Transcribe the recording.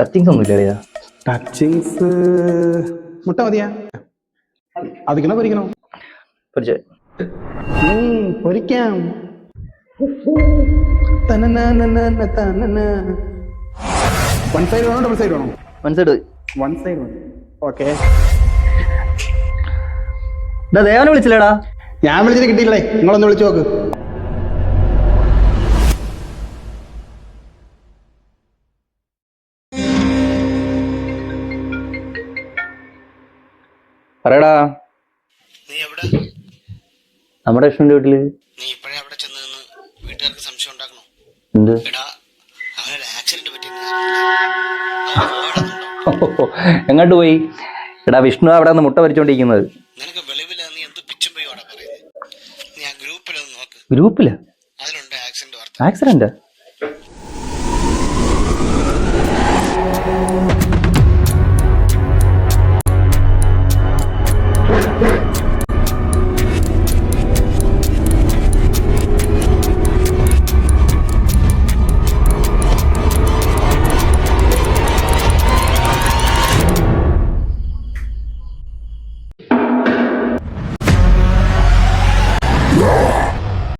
Touchings ഒന്നും ഇല്ലടിയാ. Touchings മുട്ട മതിയാ? അതിക്കണോ പൊരിക്കണോ? പൊരിച്ചേ. പൊരിക്കാം. വൺ സൈഡ് വേണോ ഡബിൾ സൈഡ് വേണോ? One side. വൺ സൈഡ് വേണം. ഓക്കെ. ദേവനെ വിളിച്ചില്ലേടാ? ഞാൻ വിളിച്ചിട്ട് കിട്ടിയില്ലേ, നിങ്ങളൊന്ന് വിളിച്ചു നോക്ക്. പറയടാ. നീ എവിടെ? നമ്മുടെ വിഷ്ണുവിന്റെ വീട്ടില്. നീ ഇപ്പോഴേ അവിടെ ചെന്ന് നിന്ന് വീട്ടുകാർക്ക് സംശയം ഉണ്ടാക്കണോ? എന്ത്? എടാ, അവനൊരു ആക്സിഡന്റ് പറ്റി. എങ്ങോട്ട് പോയി? എടാ, വിഷ്ണു അവിടെ നിന്ന് മുട്ട വരിച്ചോണ്ടിരിക്കുന്നത്. നിനക്ക് വെളിവില്ല, നീ എന്ത് പിച്ചും പോയി അവിടെ പറയുന്നത്. നീ ആ ഗ്രൂപ്പിലൊന്ന് നോക്ക്. ഗ്രൂപ്പില് അതിലുണ്ട് ആക്സിഡന്റ് വാർത്ത. ആക്സിഡന്റ്?